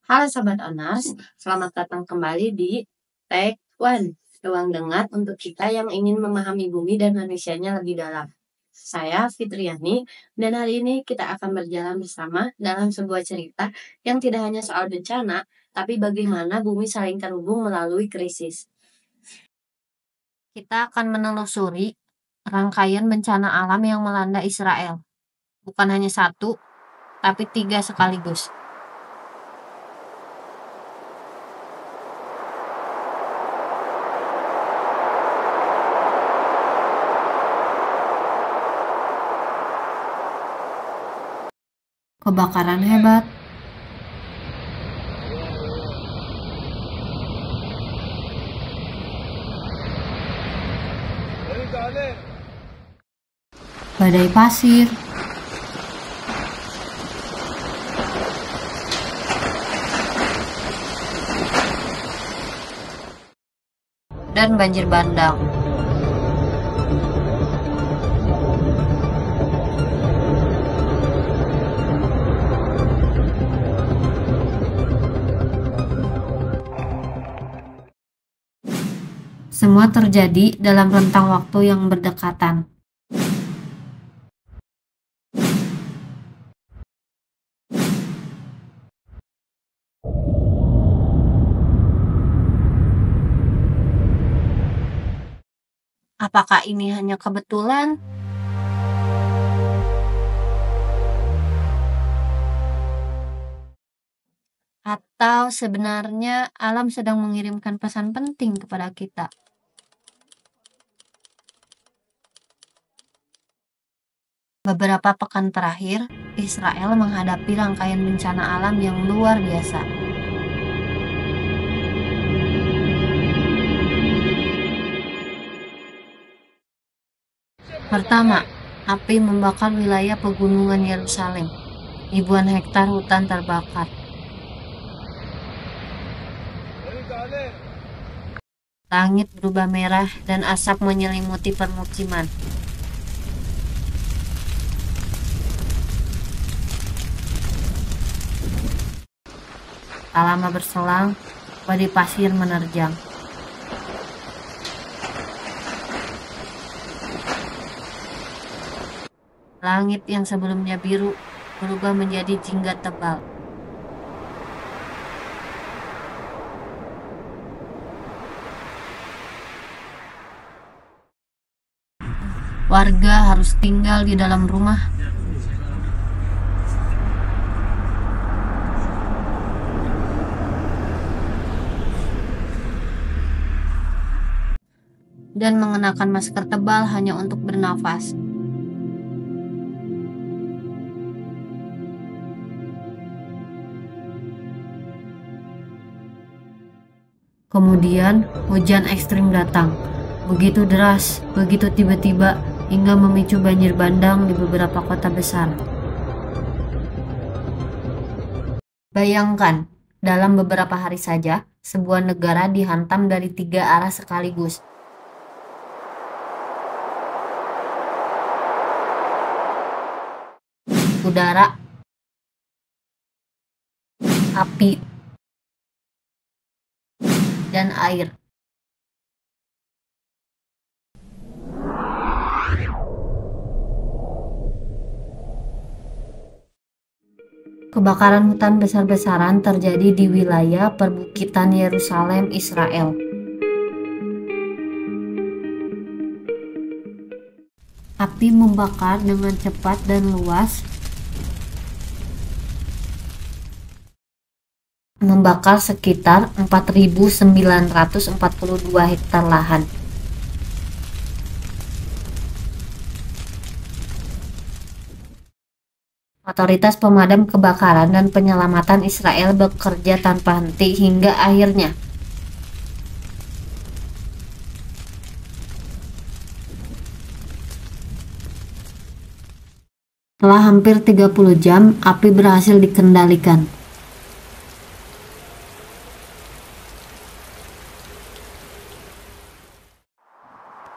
Halo Sobat Owners, selamat datang kembali di Take One, ruang dengar untuk kita yang ingin memahami bumi dan manusianya lebih dalam. Saya Fitriani, dan hari ini kita akan berjalan bersama dalam sebuah cerita yang tidak hanya soal bencana, tapi bagaimana bumi saling terhubung melalui krisis. Kita akan menelusuri rangkaian bencana alam yang melanda Israel. Bukan hanya satu, tapi 3 sekaligus. Kebakaran hebat. Badai pasir. Dan banjir bandang. Semua terjadi dalam rentang waktu yang berdekatan. Apakah ini hanya kebetulan? Atau sebenarnya alam sedang mengirimkan pesan penting kepada kita? Beberapa pekan terakhir, Israel menghadapi rangkaian bencana alam yang luar biasa. Pertama, api membakar wilayah pegunungan Yerusalem. Ribuan hektar hutan terbakar. Langit berubah merah dan asap menyelimuti permukiman. Tak lama berselang, badai pasir menerjang. Langit yang sebelumnya biru berubah menjadi jingga tebal. Warga harus tinggal di dalam rumah. Dan mengenakan masker tebal hanya untuk bernafas. Kemudian, hujan ekstrim datang. Begitu deras, begitu tiba-tiba, hingga memicu banjir bandang di beberapa kota besar. Bayangkan, dalam beberapa hari saja, sebuah negara dihantam dari 3 arah sekaligus. Udara, api, dan air. Kebakaran hutan besar-besaran terjadi di wilayah perbukitan Yerusalem, Israel. Api membakar dengan cepat dan luas, membakar sekitar 4.942 hektar lahan. Otoritas pemadam kebakaran dan penyelamatan Israel bekerja tanpa henti hingga akhirnya setelah hampir 30 jam, api berhasil dikendalikan.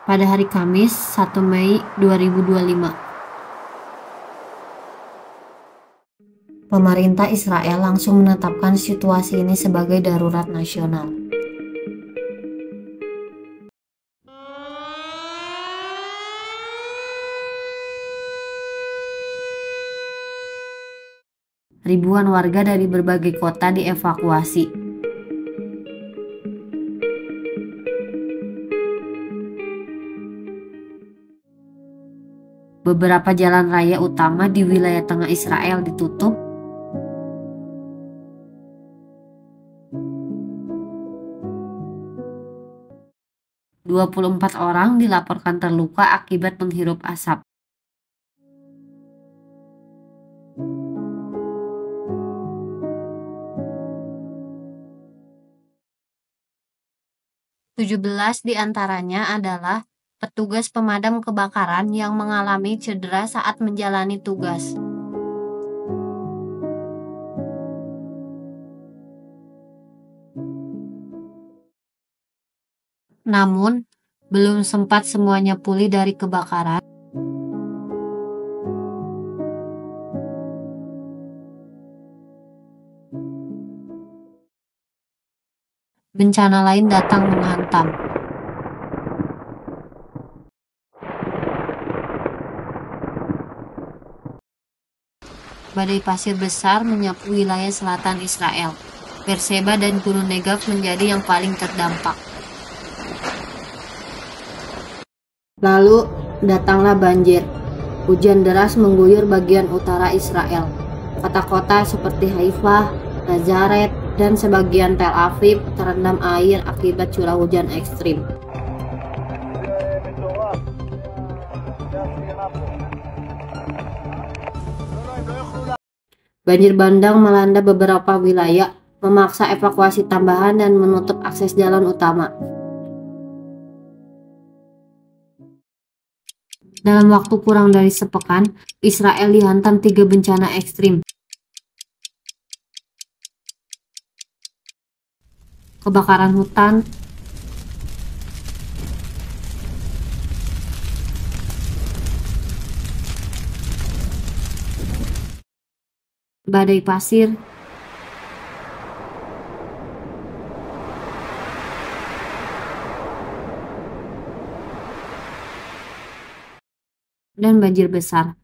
Pada hari Kamis, 1 Mei 2025. Pemerintah Israel langsung menetapkan situasi ini sebagai darurat nasional. Ribuan warga dari berbagai kota dievakuasi. Beberapa jalan raya utama di wilayah tengah Israel ditutup. Dua puluh 24 orang dilaporkan terluka akibat menghirup asap. Belas diantaranya adalah petugas pemadam kebakaran yang mengalami cedera saat menjalani tugas. Namun, belum sempat semuanya pulih dari kebakaran. Bencana lain datang menghantam. Badai pasir besar menyapu wilayah selatan Israel. Beersheba dan Gunung Negev menjadi yang paling terdampak. Lalu datanglah banjir. Hujan deras mengguyur bagian utara Israel. Kota-kota seperti Haifa, Nazaret, dan sebagian Tel Aviv terendam air akibat curah hujan ekstrim. Banjir bandang melanda beberapa wilayah, memaksa evakuasi tambahan dan menutup akses jalan utama. Dalam waktu kurang dari sepekan, Israel dihantam 3 bencana ekstrim. Kebakaran hutan, badai pasir, dan banjir besar.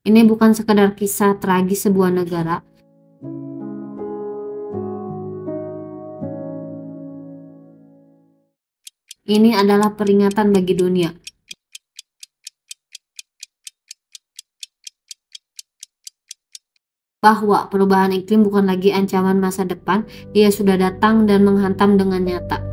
Ini bukan sekedar kisah tragis sebuah negara. Ini adalah peringatan bagi dunia. Bahwa perubahan iklim bukan lagi ancaman masa depan, ia sudah datang dan menghantam dengan nyata.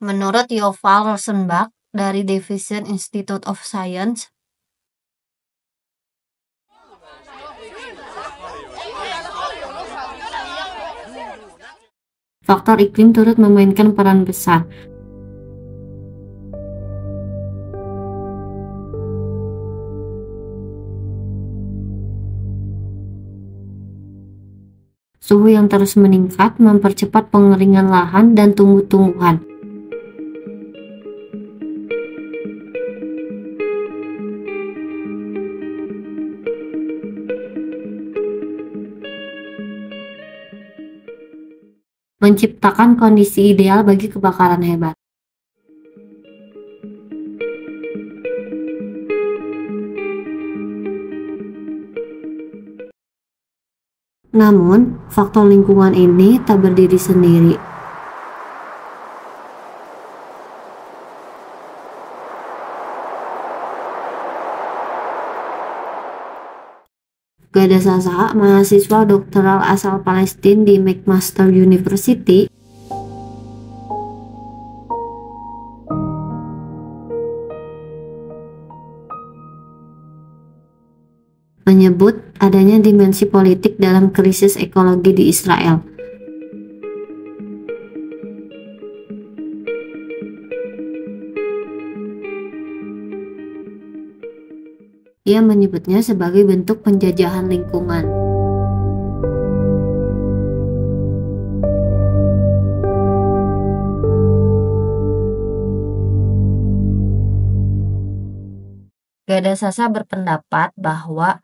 Menurut Yuval Rosenbach dari Division Institute of Science, faktor iklim turut memainkan peran besar. Suhu yang terus meningkat mempercepat pengeringan lahan dan tumbuh-tumbuhan. Menciptakan kondisi ideal bagi kebakaran hebat. Namun, faktor lingkungan ini tak berdiri sendiri. Ghada Sasa, mahasiswa doktoral asal Palestina di McMaster University, menyebut adanya dimensi politik dalam krisis ekologi di Israel. Ia menyebutnya sebagai bentuk penjajahan lingkungan. Gada Sasa berpendapat bahwa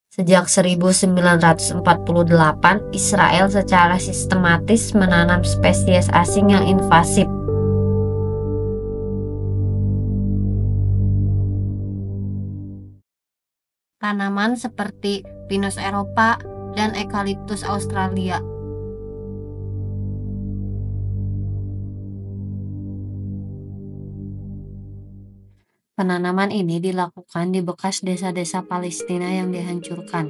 sejak 1948, Israel secara sistematis menanam spesies asing yang invasif. Tanaman seperti Pinus Eropa dan Eucalyptus Australia. Penanaman ini dilakukan di bekas desa-desa Palestina yang dihancurkan.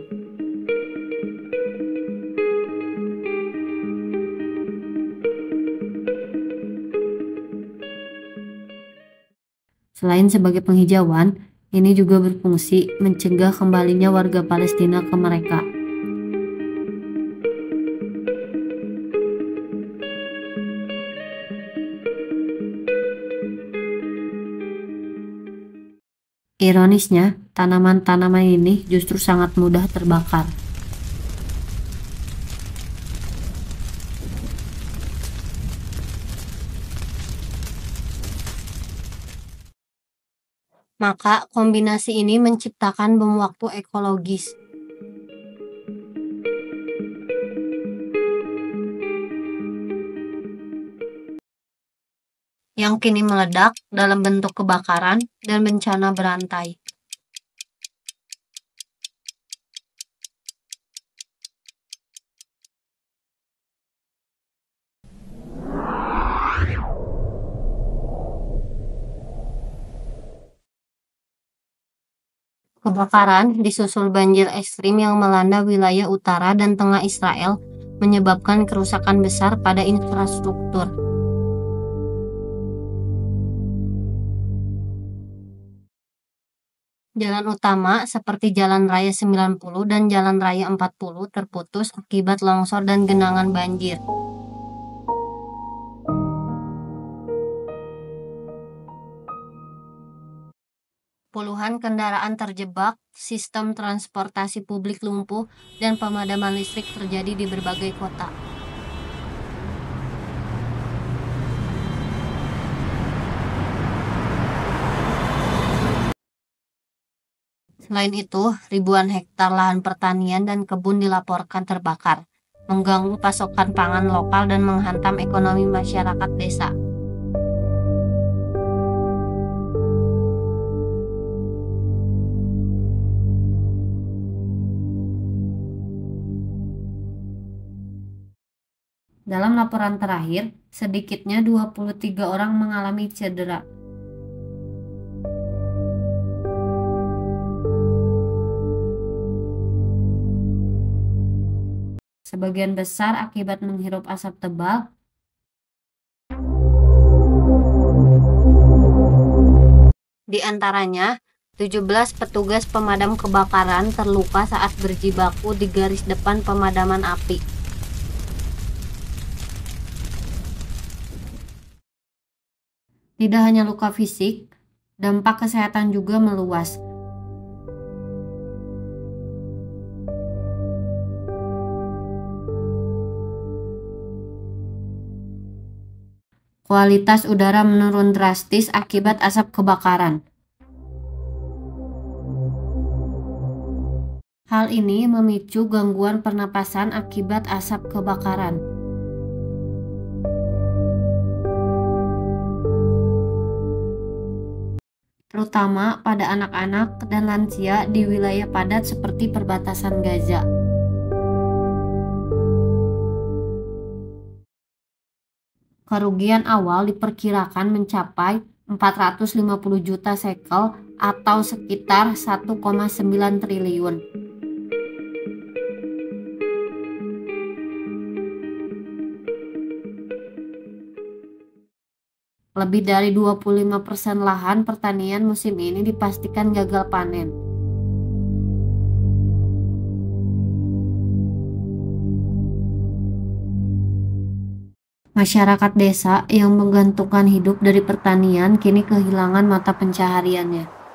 Selain sebagai penghijauan, ini juga berfungsi mencegah kembalinya warga Palestina ke mereka. Ironisnya, tanaman-tanaman ini justru sangat mudah terbakar. Maka kombinasi ini menciptakan bom waktu ekologis. Yang kini meledak dalam bentuk kebakaran dan bencana berantai. Kebakaran disusul banjir ekstrim yang melanda wilayah utara dan tengah Israel, menyebabkan kerusakan besar pada infrastruktur. Jalan utama seperti Jalan Raya 90 dan Jalan Raya 40 terputus akibat longsor dan genangan banjir. Puluhan kendaraan terjebak, sistem transportasi publik lumpuh, dan pemadaman listrik terjadi di berbagai kota. Selain itu, ribuan hektar lahan pertanian dan kebun dilaporkan terbakar, mengganggu pasokan pangan lokal dan menghantam ekonomi masyarakat desa. Dalam laporan terakhir, sedikitnya 23 orang mengalami cedera. Sebagian besar akibat menghirup asap tebal. Di antaranya, 17 petugas pemadam kebakaran terluka saat berjibaku di garis depan pemadaman api. Tidak hanya luka fisik, dampak kesehatan juga meluas. Kualitas udara menurun drastis akibat asap kebakaran. Hal ini memicu gangguan pernapasan akibat asap kebakaran. Terutama pada anak-anak dan lansia di wilayah padat seperti perbatasan Gaza. Kerugian awal diperkirakan mencapai 450 juta shekel atau sekitar 1,9 triliun. Lebih dari 25% lahan pertanian musim ini dipastikan gagal panen. Masyarakat desa yang menggantungkan hidup dari pertanian kini kehilangan mata pencahariannya.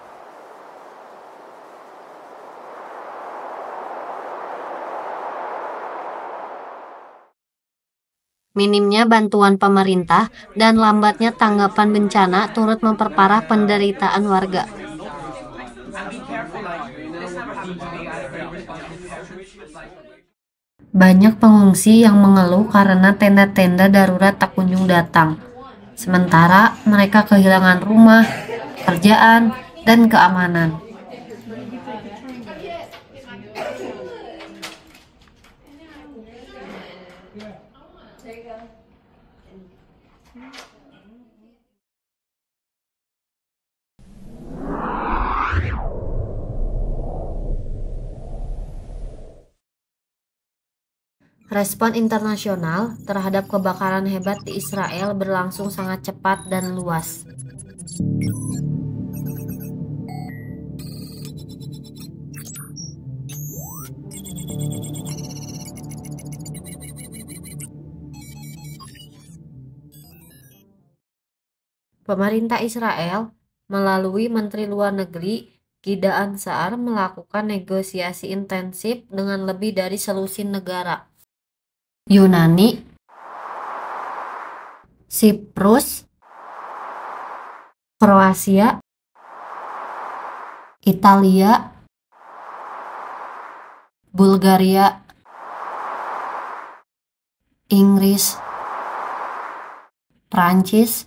Minimnya bantuan pemerintah dan lambatnya tanggapan bencana turut memperparah penderitaan warga. Banyak pengungsi yang mengeluh karena tenda-tenda darurat tak kunjung datang. Sementara mereka kehilangan rumah, pekerjaan, dan keamanan. Respon internasional terhadap kebakaran hebat di Israel berlangsung sangat cepat dan luas. Pemerintah Israel melalui Menteri Luar Negeri Gideon Sa'ar melakukan negosiasi intensif dengan lebih dari selusin negara. Yunani, Siprus, Kroasia, Italia, Bulgaria, Inggris, Prancis,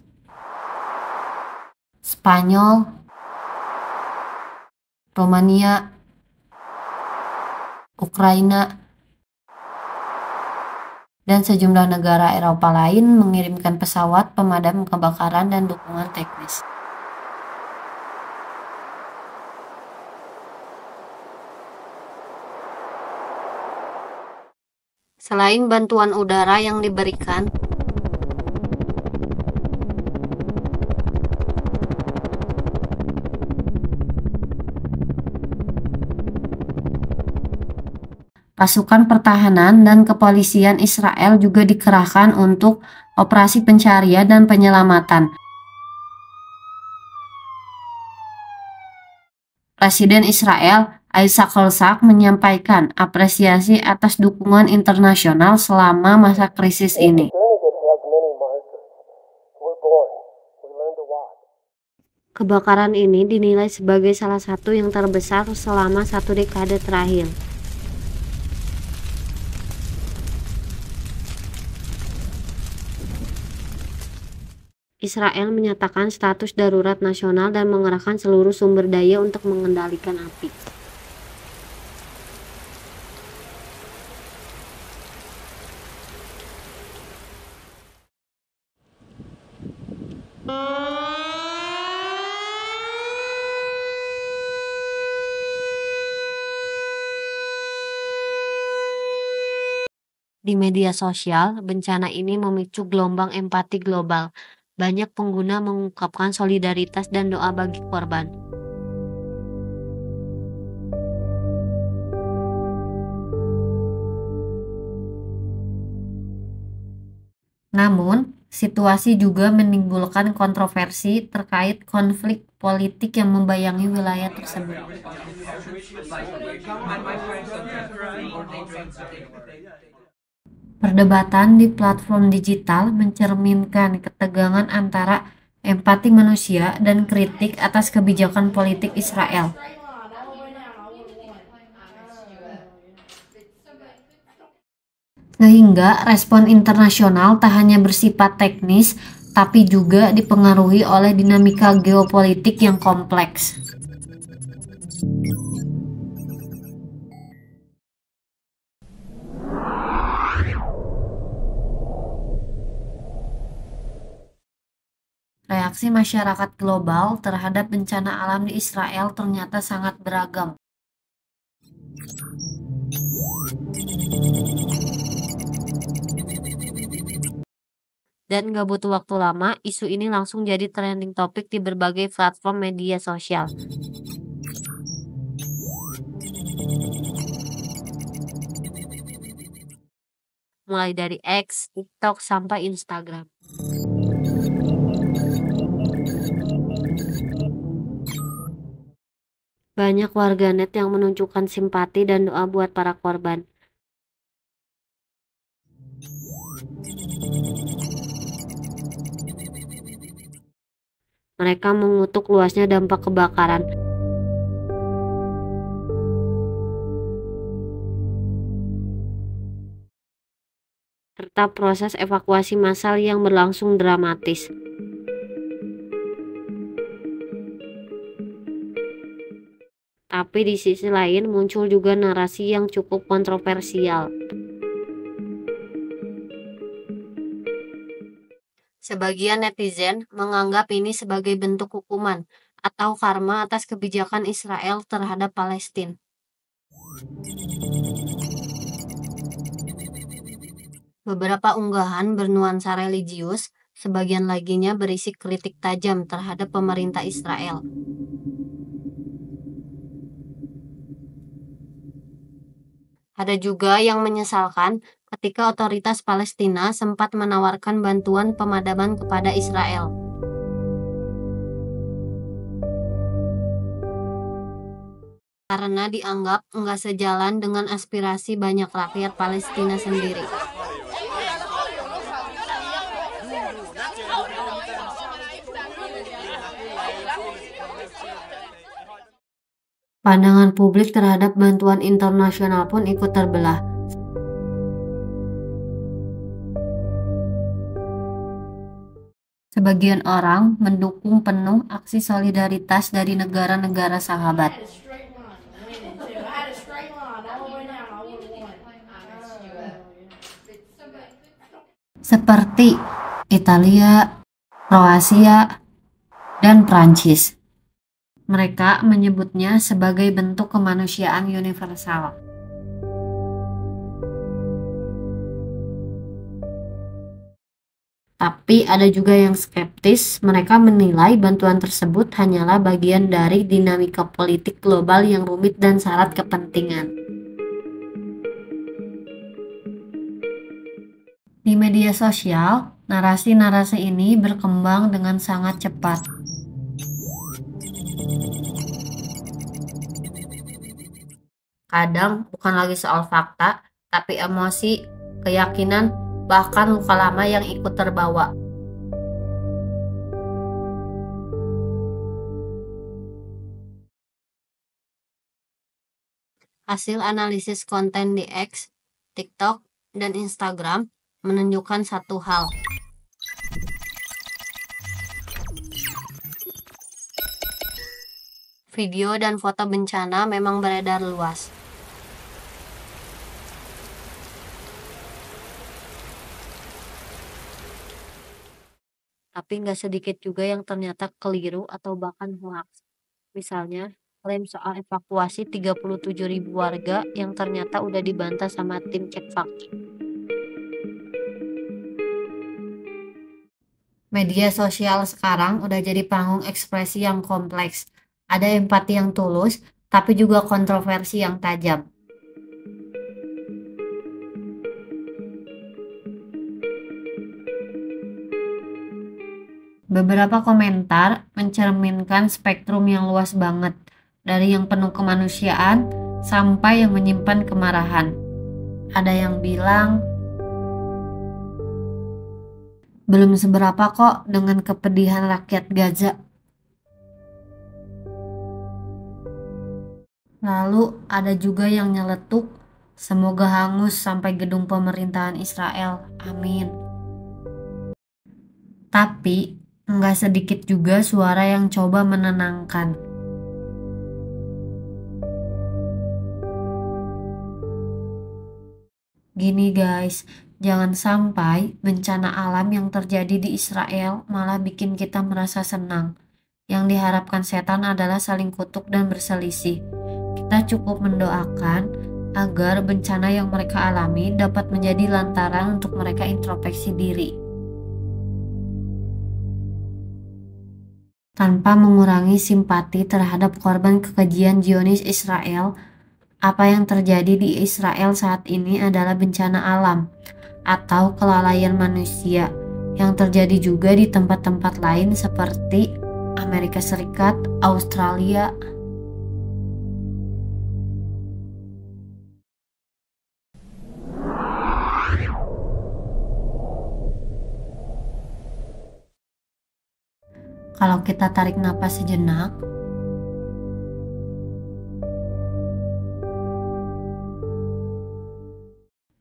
Spanyol, Romania, Ukraina, dan sejumlah negara Eropa lain mengirimkan pesawat pemadam kebakaran dan dukungan teknis. Selain bantuan udara yang diberikan, pasukan pertahanan dan kepolisian Israel juga dikerahkan untuk operasi pencarian dan penyelamatan. Presiden Israel Isaac Herzog menyampaikan apresiasi atas dukungan internasional selama masa krisis ini. Kebakaran ini dinilai sebagai salah satu yang terbesar selama 1 dekade terakhir. Israel menyatakan status darurat nasional dan mengerahkan seluruh sumber daya untuk mengendalikan api. Di media sosial, bencana ini memicu gelombang empati global. Banyak pengguna mengungkapkan solidaritas dan doa bagi korban. Namun, situasi juga menimbulkan kontroversi terkait konflik politik yang membayangi wilayah tersebut. Perdebatan di platform digital mencerminkan ketegangan antara empati manusia dan kritik atas kebijakan politik Israel. Sehingga respon internasional tak hanya bersifat teknis, tapi juga dipengaruhi oleh dinamika geopolitik yang kompleks. Reaksi masyarakat global terhadap bencana alam di Israel ternyata sangat beragam. Dan gak butuh waktu lama, isu ini langsung jadi trending topik di berbagai platform media sosial. Mulai dari X, TikTok, sampai Instagram. Banyak warganet yang menunjukkan simpati dan doa buat para korban. Mereka mengutuk luasnya dampak kebakaran. Serta proses evakuasi massal yang berlangsung dramatis. Tapi di sisi lain muncul juga narasi yang cukup kontroversial. Sebagian netizen menganggap ini sebagai bentuk hukuman atau karma atas kebijakan Israel terhadap Palestina. Beberapa unggahan bernuansa religius, sebagian laginya berisi kritik tajam terhadap pemerintah Israel. Ada juga yang menyesalkan ketika otoritas Palestina sempat menawarkan bantuan pemadaman kepada Israel. Karena dianggap nggak sejalan dengan aspirasi banyak rakyat Palestina sendiri. Pandangan publik terhadap bantuan internasional pun ikut terbelah. Sebagian orang mendukung penuh aksi solidaritas dari negara-negara sahabat. Seperti Italia, Kroasia, dan Prancis. Mereka menyebutnya sebagai bentuk kemanusiaan universal. Tapi ada juga yang skeptis, mereka menilai bantuan tersebut hanyalah bagian dari dinamika politik global yang rumit dan syarat kepentingan. Di media sosial, narasi-narasi ini berkembang dengan sangat cepat. Kadang bukan lagi soal fakta, tapi emosi, keyakinan, bahkan luka lama yang ikut terbawa. Hasil analisis konten di X, TikTok, dan Instagram menunjukkan satu hal. Video dan foto bencana memang beredar luas. Tapi nggak sedikit juga yang ternyata keliru atau bahkan hoax. Misalnya, klaim soal evakuasi 37.000 warga yang ternyata udah dibantah sama tim cek fakta. Media sosial sekarang udah jadi panggung ekspresi yang kompleks. Ada empati yang tulus, tapi juga kontroversi yang tajam. Beberapa komentar mencerminkan spektrum yang luas banget, dari yang penuh kemanusiaan sampai yang menyimpan kemarahan. Ada yang bilang, belum seberapa kok dengan kepedihan rakyat Gaza. Lalu ada juga yang nyeletuk, semoga hangus sampai gedung pemerintahan Israel, amin. Tapi nggak sedikit juga suara yang coba menenangkan. Gini guys, jangan sampai bencana alam yang terjadi di Israel malah bikin kita merasa senang. Yang diharapkan setan adalah saling kutuk dan berselisih. Kita cukup mendoakan agar bencana yang mereka alami dapat menjadi lantaran untuk mereka introspeksi diri. tanpa mengurangi simpati terhadap korban kekejian Zionis Israel. Apa yang terjadi di Israel saat ini adalah bencana alam atau kelalaian manusia yang terjadi juga di tempat-tempat lain seperti Amerika Serikat, Australia. Kalau kita tarik napas sejenak,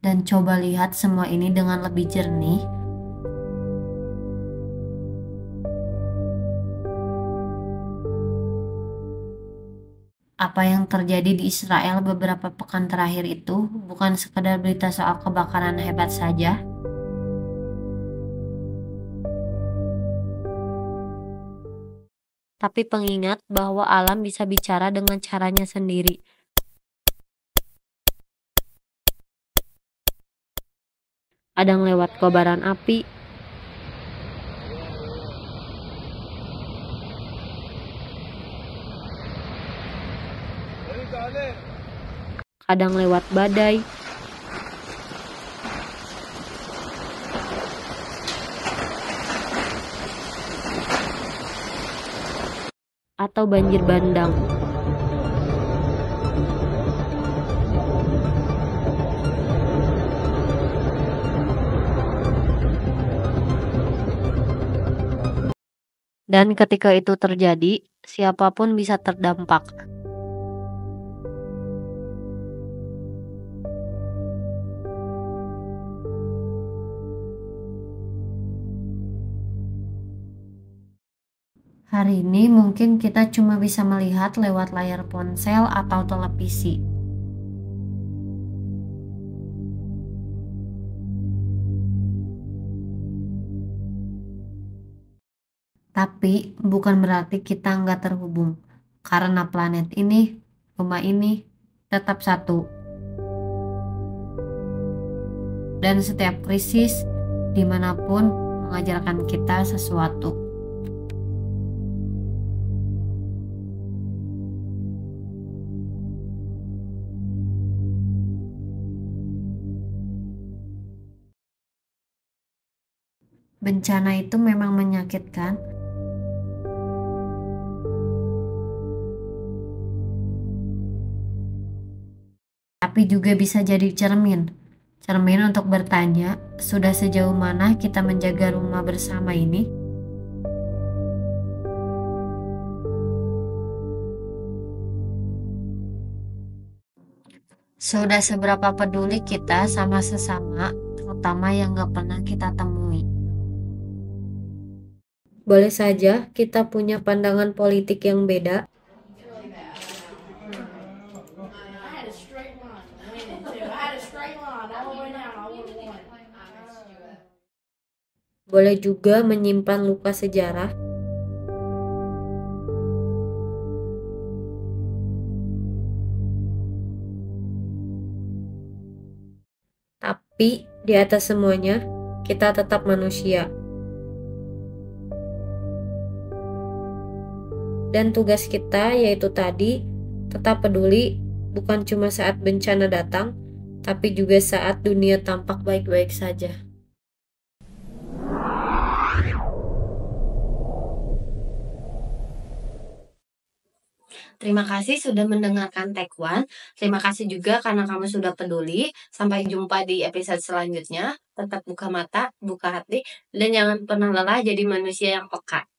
dan coba lihat semua ini dengan lebih jernih, apa yang terjadi di Israel beberapa pekan terakhir itu bukan sekedar berita soal kebakaran hebat saja, tapi pengingat bahwa alam bisa bicara dengan caranya sendiri. Kadang lewat kobaran api, kadang lewat badai, atau banjir bandang. Dan ketika itu terjadi, siapapun bisa terdampak. Hari ini mungkin kita cuma bisa melihat lewat layar ponsel atau televisi. Tapi bukan berarti kita nggak terhubung, karena planet ini, rumah ini, tetap satu. Dan setiap krisis, dimanapun, mengajarkan kita sesuatu. Bencana itu memang menyakitkan, tapi juga bisa jadi cermin. Cermin untuk bertanya, sudah sejauh mana kita menjaga rumah bersama ini? Sudah seberapa peduli kita sama sesama, terutama yang gak pernah kita temui. Boleh saja kita punya pandangan politik yang beda, boleh juga menyimpan luka sejarah, tapi di atas semuanya, kita tetap manusia. Dan tugas kita yaitu tadi, tetap peduli bukan cuma saat bencana datang, tapi juga saat dunia tampak baik-baik saja. Terima kasih sudah mendengarkan Take One. Terima kasih juga karena kamu sudah peduli. Sampai jumpa di episode selanjutnya. Tetap buka mata, buka hati, dan jangan pernah lelah jadi manusia yang peka.